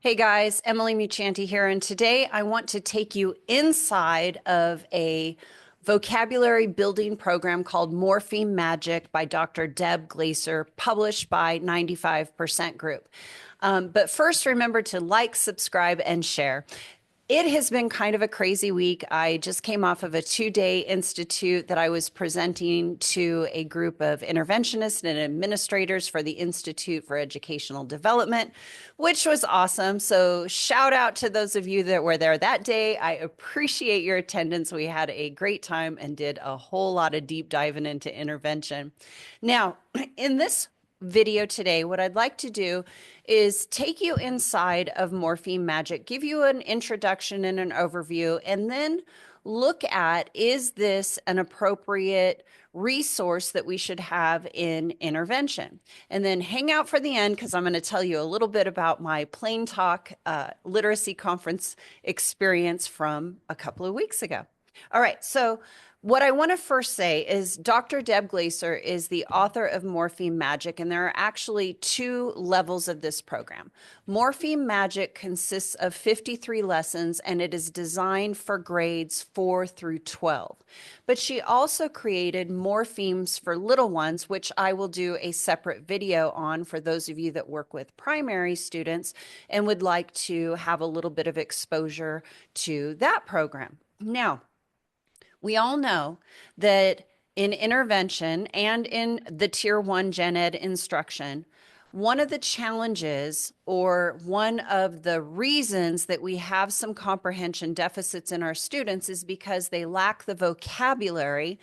Hey guys, Emily Muccianti here, and today I want to take you inside of a vocabulary building program called Morpheme Magic by Dr. Deb Glaser, published by 95% Group. But first, remember to like, subscribe, and share. It has been kind of a crazy week. I just came off of a 2-day institute that I was presenting to a group of interventionists and administrators for the Institute for Educational Development, which was awesome. So, shout out to those of you that were there that day. I appreciate your attendance. We had a great time and did a whole lot of deep diving into intervention. Now, in this video today, what I'd like to do is take you inside of Morpheme Magic, give you an introduction and an overview, and then look at, is this an appropriate resource that we should have in intervention? And then hang out for the end, because I'm going to tell you a little bit about my Plain Talk literacy conference experience from a couple of weeks ago. All right, so what I want to first say is Dr. Deb Glaser is the author of Morpheme Magic, and there are actually two levels of this program. Morpheme Magic consists of 53 lessons, and it is designed for grades 4 through 12. But she also created Morphemes for little ones, which I will do a separate video on for those of you that work with primary students and would like to have a little bit of exposure to that program. Now, we all know that in intervention and in the Tier 1 Gen Ed instruction, one of the challenges or one of the reasons that we have some comprehension deficits in our students is because they lack the vocabulary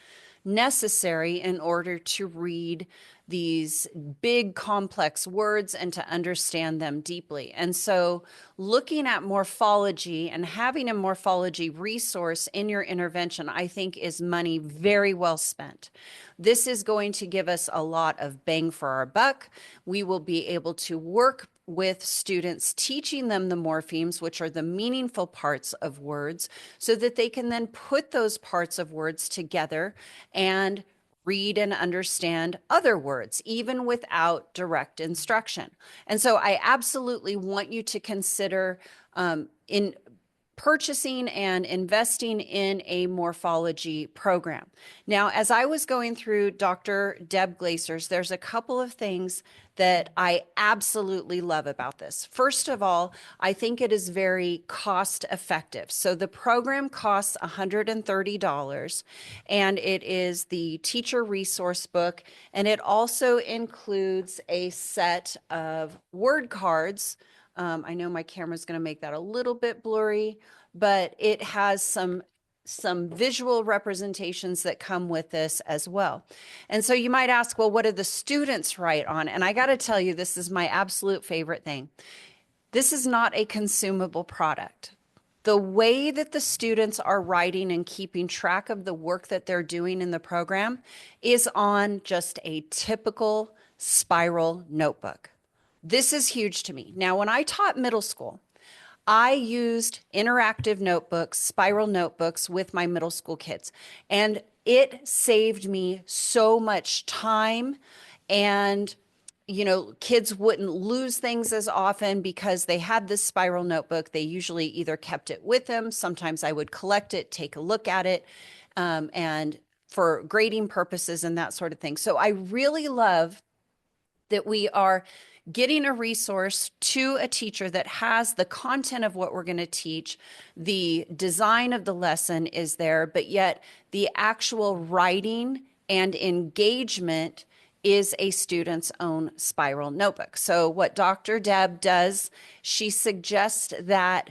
necessary in order to read these big complex words and to understand them deeply. And so looking at morphology and having a morphology resource in your intervention, I think is money very well spent. This is going to give us a lot of bang for our buck. We will be able to work with students, teaching them the morphemes, which are the meaningful parts of words, so that they can then put those parts of words together and read and understand other words, even without direct instruction. And so I absolutely want you to consider in purchasing and investing in a morphology program. Now, as I was going through Dr. Deb Glaser's, there's a couple of things that I absolutely love about this. First of all, I think it is very cost effective. So the program costs $130, and it is the teacher resource book, and it also includes a set of word cards. I know my camera's going to make that a little bit blurry, but it has some visual representations that come with this as well. And so you might ask, well, what do the students write on? And I got to tell you, this is my absolute favorite thing. This is not a consumable product. The way that the students are writing and keeping track of the work that they're doing in the program is on just a typical spiral notebook. This is huge to me. Now, when I taught middle school, I used interactive notebooks, spiral notebooks with my middle school kids, and it saved me so much time. And, kids wouldn't lose things as often because they had this spiral notebook. They usually either kept it with them. Sometimes I would collect it, take a look at it, and for grading purposes and that sort of thing. So I really love that we are getting a resource to a teacher that has the content of what we're going to teach. The design of the lesson is there, but yet the actual writing and engagement is a student's own spiral notebook. So what Dr. Deb does, she suggests that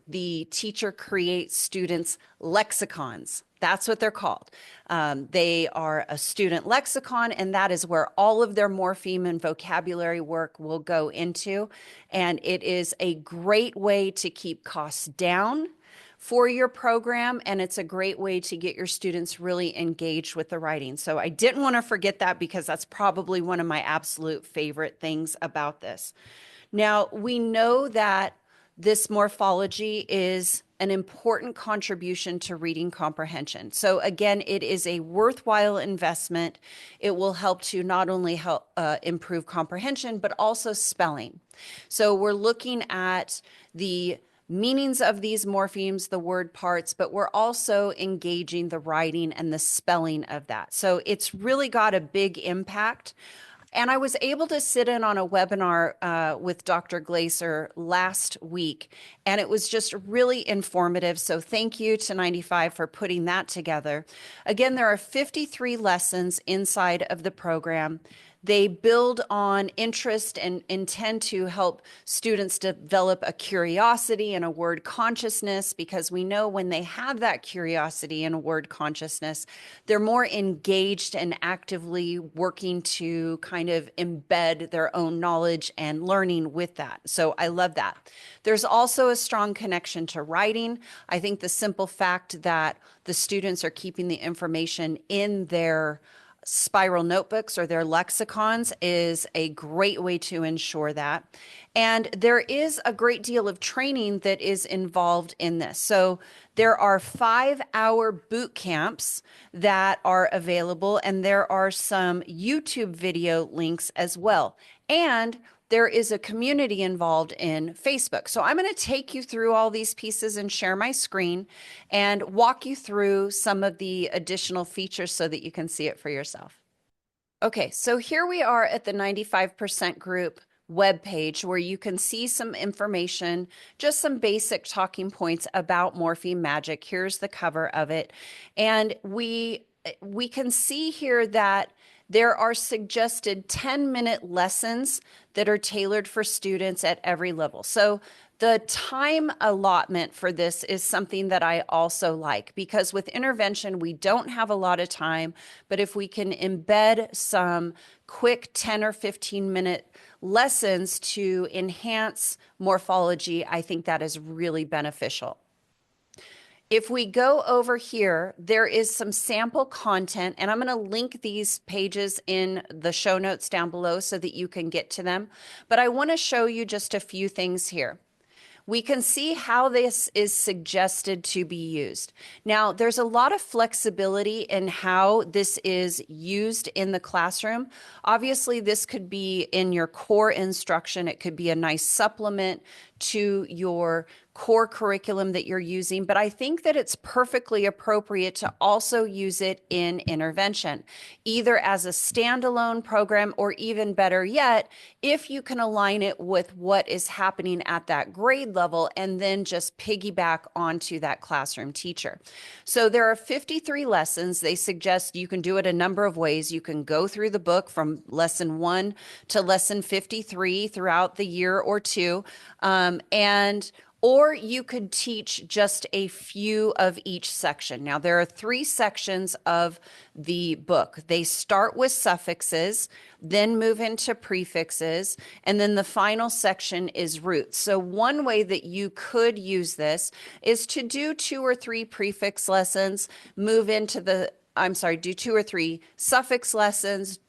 the teacher creates students' lexicons. That's what they're called. They are a student lexicon, and that is where all of their morpheme and vocabulary work will go into. And it is a great way to keep costs down for your program, and it's a great way to get your students really engaged with the writing. So I didn't want to forget that, because that's probably one of my absolute favorite things about this. Now, we know that this morphology is an important contribution to reading comprehension. So again, it is a worthwhile investment. It will help to not only help improve comprehension, but also spelling. So we're looking at the meanings of these morphemes, the word parts, but we're also engaging the writing and the spelling of that. So it's really got a big impact. And I was able to sit in on a webinar with Dr. Glaser last week, and it was just really informative. So thank you to 95 for putting that together. Again, there are 53 lessons inside of the program. They build on interest and intend to help students develop a curiosity and a word consciousness, because we know when they have that curiosity and a word consciousness, they're more engaged and actively working to kind of embed their own knowledge and learning with that. So I love that. There's also a strong connection to writing. I think the simple fact that the students are keeping the information in their spiral notebooks or their lexicons is a great way to ensure that. And there is a great deal of training that is involved in this. So there are 5-hour boot camps that are available, and there are some YouTube video links as well. And there is a community involved in Facebook. So I'm going to take you through all these pieces and share my screen and walk you through some of the additional features so that you can see it for yourself. Okay, so here we are at the 95% group webpage where you can see some information, just some basic talking points about Morpheme Magic. Here's the cover of it. And we can see here that there are suggested 10-minute lessons that are tailored for students at every level. So the time allotment for this is something that I also like, because with intervention, we don't have a lot of time, but if we can embed some quick 10 or 15-minute lessons to enhance morphology, I think that is really beneficial. If we go over here, there is some sample content, and I'm going to link these pages in the show notes down below so that you can get to them. But I want to show you just a few things here. We can see how this is suggested to be used. Now, there's a lot of flexibility in how this is used in the classroom. Obviously, this could be in your core instruction. It could be a nice supplement to your core curriculum that you're using, but I think that it's perfectly appropriate to also use it in intervention, either as a standalone program or, even better yet, if you can align it with what is happening at that grade level and then just piggyback onto that classroom teacher. So there are 53 lessons. They suggest you can do it a number of ways. You can go through the book from lesson 1 to lesson 53 throughout the year or two, or you could teach just a few of each section. Now, there are 3 sections of the book. They start with suffixes, then move into prefixes, and then the final section is roots. So one way that you could use this is to do 2 or 3 prefix lessons, do 2 or 3 suffix lessons,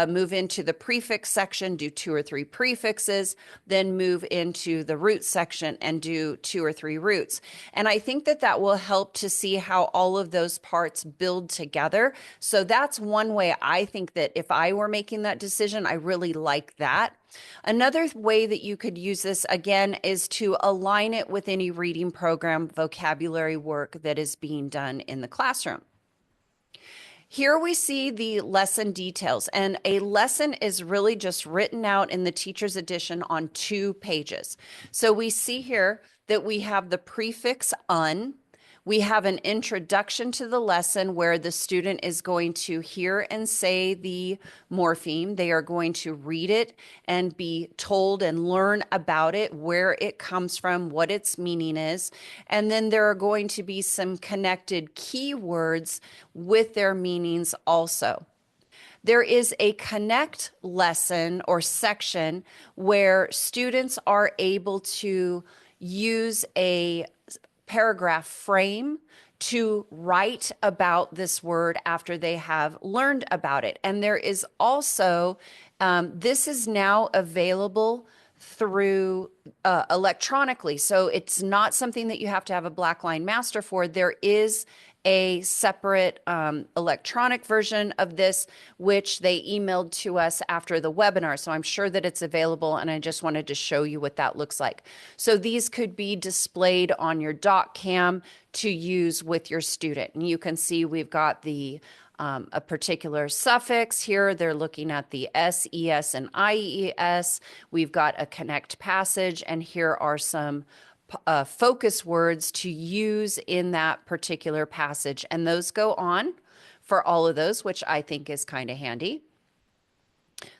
move into the prefix section, do 2 or 3 prefixes, then move into the root section and do 2 or 3 roots. And I think that that will help to see how all of those parts build together. So that's one way I think that if I were making that decision, I really like that. Another way that you could use this, again, is to align it with any reading program vocabulary work that is being done in the classroom. Here we see the lesson details, and a lesson is really just written out in the teacher's edition on 2 pages. So we see here that we have the prefix un. We have an introduction to the lesson where the student is going to hear and say the morpheme. They are going to read it and be told and learn about it, where it comes from, what its meaning is. And then there are going to be some connected keywords with their meanings also. There is a connect lesson or section where students are able to use a paragraph frame to write about this word after they have learned about it. And there is also, this is now available through electronically. So it's not something that you have to have a Blackline master for. There is a separate electronic version of this, which they emailed to us after the webinar. So I'm sure that it's available, and I just wanted to show you what that looks like. So these could be displayed on your doc cam to use with your student. And you can see we've got the a particular suffix here. They're looking at the S, ES, and IES. We've got a connect passage, and here are some focus words to use in that particular passage. And those go on for all of those, which I think is kind of handy.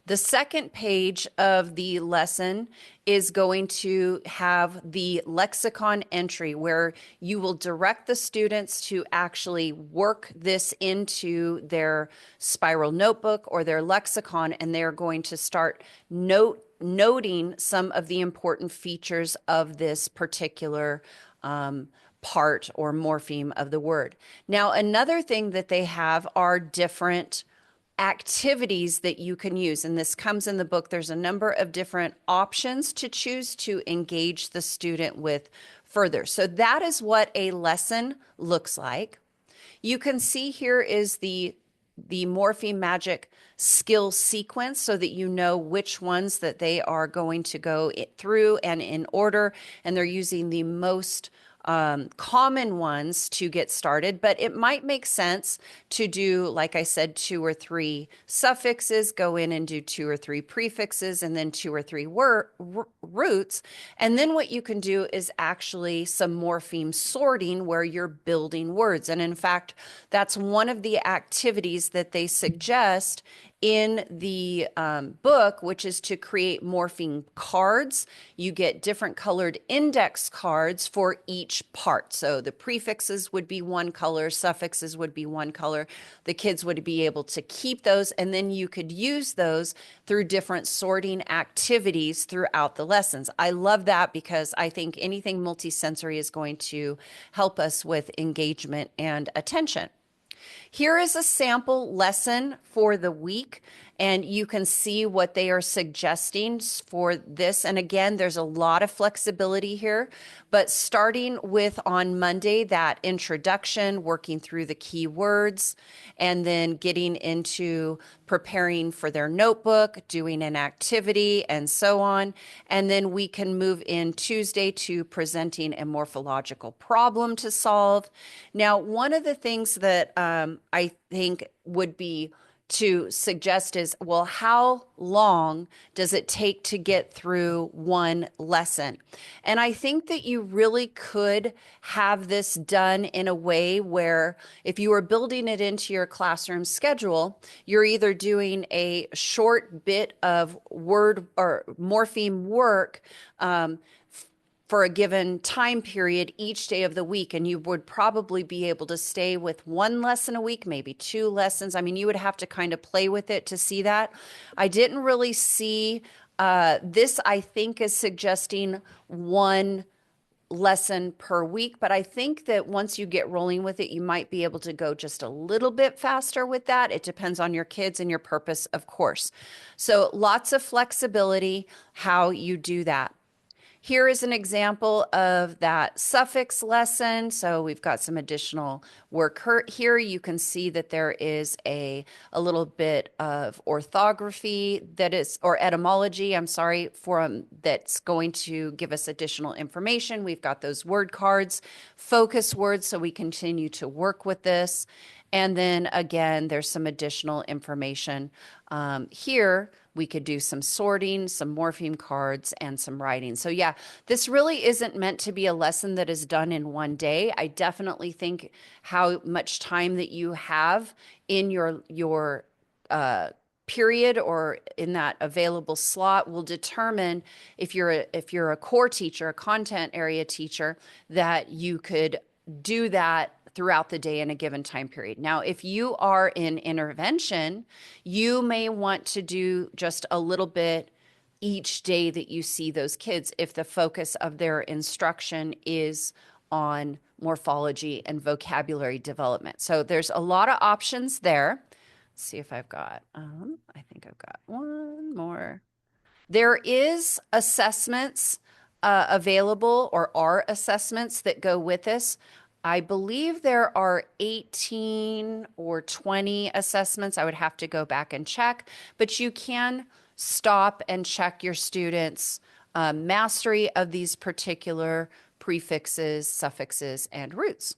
The second page of the lesson is going to have the lexicon entry where you will direct the students to actually work this into their spiral notebook or their lexicon, and they're going to start noting some of the important features of this particular part or morpheme of the word. Now, another thing that they have are different activities that you can use. And this comes in the book. There's a number of different options to choose to engage the student with further. So that is what a lesson looks like. You can see here is the Morpheme Magic skill sequence so that you know which ones that they are going to go through and in order. And they're using the most common ones to get started, but it might make sense to do, like I said, 2 or 3 suffixes, go in and do 2 or 3 prefixes, and then 2 or 3 roots. And then what you can do is actually some morpheme sorting where you're building words. And in fact, that's one of the activities that they suggest in the book, which is to create morpheme cards. You get different colored index cards for each part. So the prefixes would be one color, suffixes would be one color. The kids would be able to keep those, and then you could use those through different sorting activities throughout the lessons. I love that because I think anything multisensory is going to help us with engagement and attention. Here is a sample lesson for the week, and you can see what they are suggesting for this. And again, there's a lot of flexibility here, but starting with on Monday, that introduction, working through the key words, and then getting into preparing for their notebook, doing an activity, and so on. And then we can move in Tuesday to presenting a morphological problem to solve. Now, one of the things that I think would be to suggest is, well, how long does it take to get through one lesson? And I think that you really could have this done in a way where if you were building it into your classroom schedule, you're either doing a short bit of word or morpheme work for a given time period each day of the week, and you would probably be able to stay with 1 lesson a week, maybe 2 lessons. I mean, you would have to kind of play with it to see that. I didn't really see this, I think, is suggesting 1 lesson per week, but I think that once you get rolling with it, you might be able to go just a little bit faster with that. It depends on your kids and your purpose, of course. So lots of flexibility how you do that. Here is an example of that suffix lesson. So we've got some additional work here. You can see that there is a little bit of orthography that is, or etymology, I'm sorry, that's going to give us additional information. We've got those word cards, focus words, so we continue to work with this. And then again, there's some additional information here. We could do some sorting, some morpheme cards, and some writing. So yeah, this really isn't meant to be a lesson that is done in one day. I definitely think how much time that you have in your period or in that available slot will determine if you're a core teacher, a content area teacher, that you could do that throughout the day in a given time period. Now, if you are in intervention, you may want to do just a little bit each day that you see those kids if the focus of their instruction is on morphology and vocabulary development. So there's a lot of options there. Let's see if I've got, I think I've got one more. There is assessments available, or are assessments that go with this. I believe there are 18 or 20 assessments. I would have to go back and check, but you can stop and check your students' mastery of these particular prefixes, suffixes, and roots.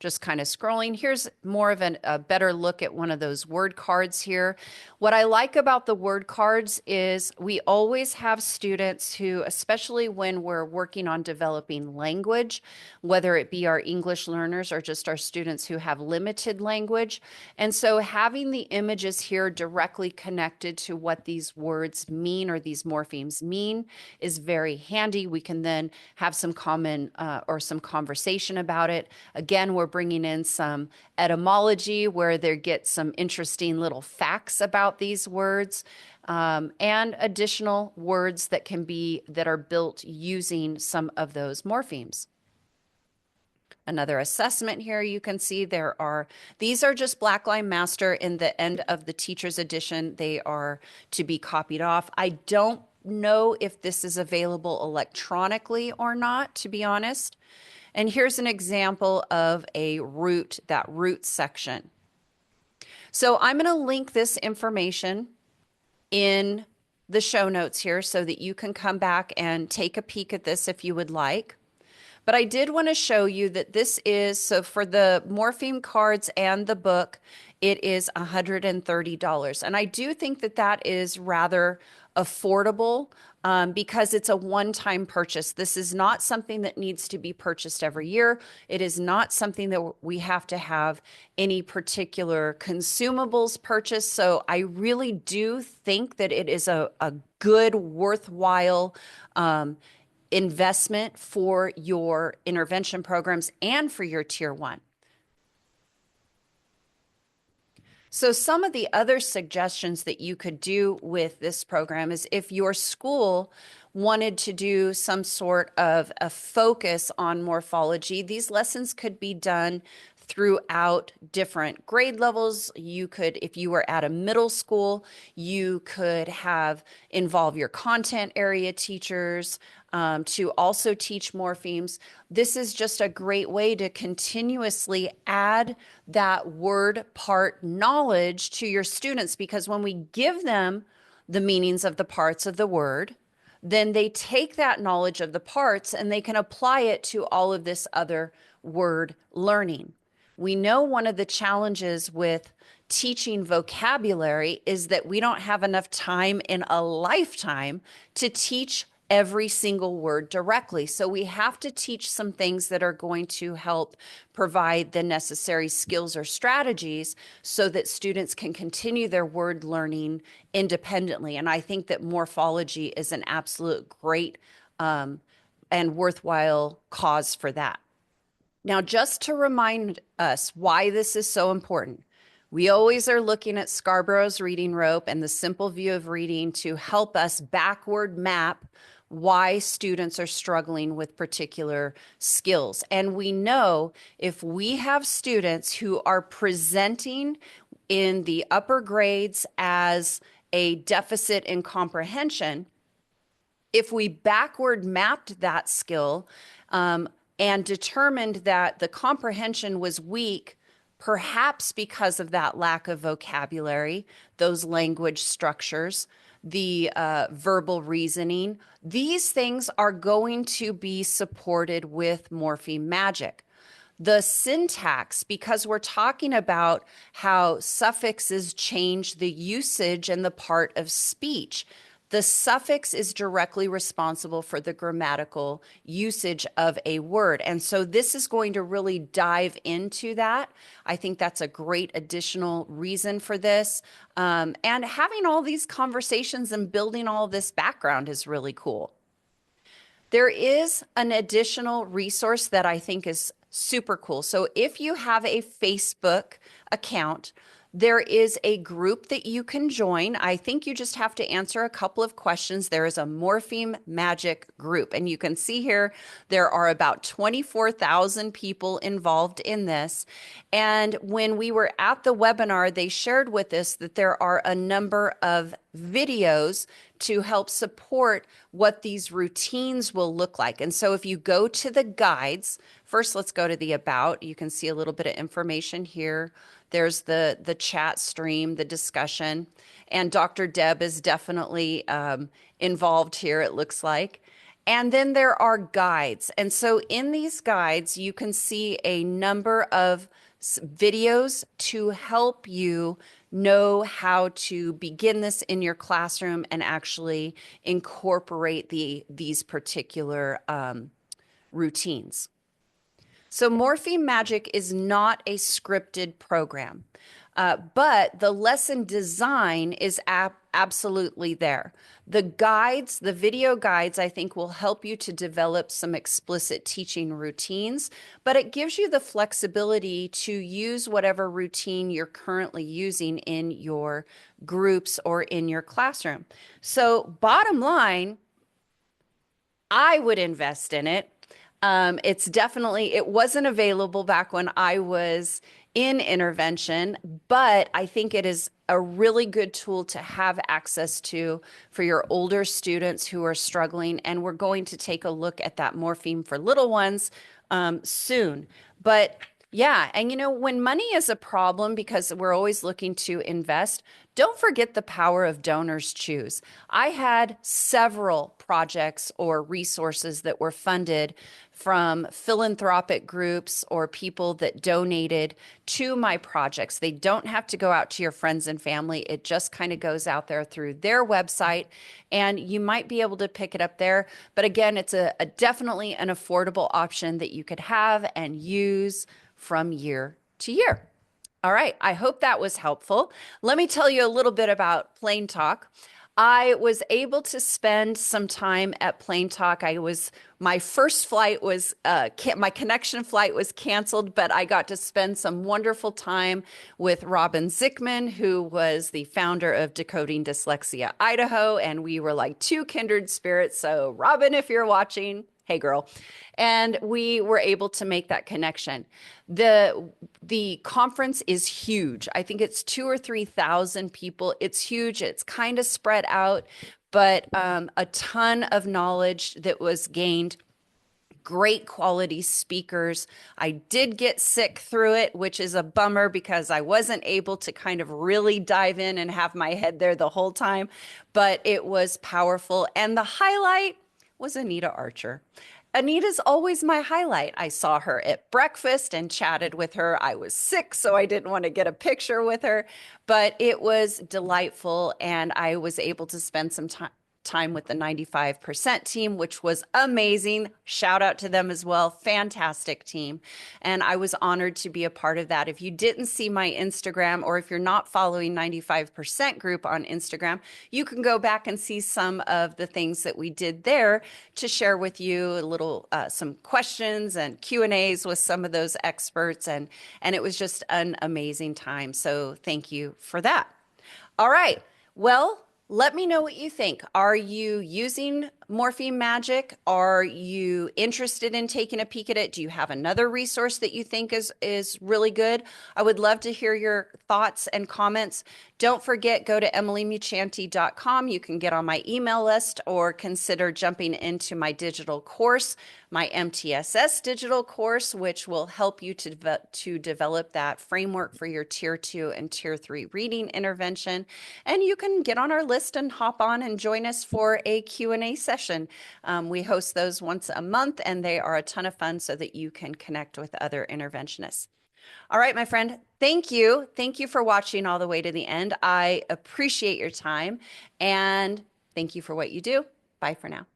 Just kind of scrolling. Here's more of a better look at one of those word cards here. What I like about the word cards is we always have students who, especially when we're working on developing language, whether it be our English learners or just our students who have limited language. And so having the images here directly connected to what these words mean or these morphemes mean is very handy. We can then have some common or some conversation about it. Again, we're bringing in some etymology where they get some interesting little facts about these words, and additional words that are built using some of those morphemes. Another assessment here, you can see these are just Blackline Master in the end of the teacher's edition. They are to be copied off. I don't know if this is available electronically or not, to be honest. And here's an example of a root, that root section. So I'm going to link this information in the show notes here so that you can come back and take a peek at this if you would like. But I did want to show you that this is, so for the morpheme cards and the book, it is $130. And I do think that that is rather affordable because it's a one-time purchase. This is not something that needs to be purchased every year. It is not something that we have to have any particular consumables purchased. So I really do think that it is a good, worthwhile investment for your intervention programs and for your Tier 1. So some of the other suggestions that you could do with this program is if your school wanted to do some sort of a focus on morphology, these lessons could be done throughout different grade levels. You could, if you were at a middle school, you could involve your content area teachers to also teach morphemes. This is just a great way to continuously add that word part knowledge to your students, because when we give them the meanings of the parts of the word, then they take that knowledge of the parts and they can apply it to all of this other word learning. We know one of the challenges with teaching vocabulary is that we don't have enough time in a lifetime to teach every single word directly. So we have to teach some things that are going to help provide the necessary skills or strategies so that students can continue their word learning independently. And I think that morphology is an absolute great and worthwhile cause for that. Now, just to remind us why this is so important, we always are looking at Scarborough's reading rope and the simple view of reading to help us backward map why students are struggling with particular skills. And we know if we have students who are presenting in the upper grades as a deficit in comprehension, if we backward mapped that skill and determined that the comprehension was weak, perhaps because of that lack of vocabulary, those language structures, the verbal reasoning, these things are going to be supported with Morpheme Magic. The syntax, because we're talking about how suffixes change the usage and the part of speech, the suffix is directly responsible for the grammatical usage of a word. And so this is going to really dive into that. I think that's a great additional reason for this. And having all these conversations and building all of this background is really cool. There is an additional resource that I think is super cool. So if you have a Facebook account, there is a group that you can join. I think you just have to answer a couple of questions. There is a Morpheme Magic group, and you can see here there are about 24,000 people involved in this. And when we were at the webinar, they shared with us that there are a number of videos to help support what these routines will look like. And so if you go to the guides, first let's go to the about. You can see a little bit of information here. There's the chat stream, the discussion, and Dr. Deb is definitely involved here, it looks like. And then there are guides. And so in these guides, you can see a number of videos to help you know how to begin this in your classroom and actually incorporate these particular routines. So Morpheme Magic is not a scripted program, but the lesson design is absolutely there. The guides, the video guides, I think will help you to develop some explicit teaching routines, but it gives you the flexibility to use whatever routine you're currently using in your groups or in your classroom. So bottom line, I would invest in it. It wasn't available back when I was in intervention, but I think it is a really good tool to have access to for your older students who are struggling. And we're going to take a look at that morpheme for little ones soon. But yeah, and when money is a problem because we're always looking to invest, don't forget the power of donors choose. I had several projects or resources that were funded from philanthropic groups or people that donated to my projects. They don't have to go out to your friends and family. It just kind of goes out there through their website, and you might be able to pick it up there. But again, it's a definitely an affordable option that you could have and use from year to year. All right, I hope that was helpful. Let me tell you a little bit about Plain Talk. I was able to spend some time at Plain Talk. My first flight was, my connection flight was canceled, but I got to spend some wonderful time with Robin Zickman, who was the founder of Decoding Dyslexia Idaho, and we were like two kindred spirits. So Robin, if you're watching, hey girl. And we were able to make that connection. The conference is huge. I think it's 2,000 or 3,000 people. It's huge. It's kind of spread out, but a ton of knowledge that was gained. Great quality speakers. I did get sick through it, which is a bummer because I wasn't able to kind of really dive in and have my head there the whole time, but it was powerful. And the highlight was Anita Archer. Anita's always my highlight. I saw her at breakfast and chatted with her. I was sick, so I didn't want to get a picture with her, but it was delightful. And I was able to spend some time with the 95% team, which was amazing. Shout out to them as well. Fantastic team. And I was honored to be a part of that. If you didn't see my Instagram, or if you're not following 95% group on Instagram, you can go back and see some of the things that we did there to share with you a little, some questions and Q&As with some of those experts. And it was just an amazing time. So thank you for that. All right. Well, let me know what you think. Are you using Morpheme Magic? Are you interested in taking a peek at it? Do you have another resource that you think is really good? I would love to hear your thoughts and comments. Don't forget, go to emilymuccianti.com. You can get on my email list or consider jumping into my digital course, my MTSS digital course, which will help you to develop that framework for your Tier 2 and Tier 3 reading intervention. And you can get on our list and hop on and join us for a Q&A session. We host those once a month, and they are a ton of fun so that you can connect with other interventionists. All right, my friend, thank you. Thank you for watching all the way to the end. I appreciate your time, and thank you for what you do. Bye for now.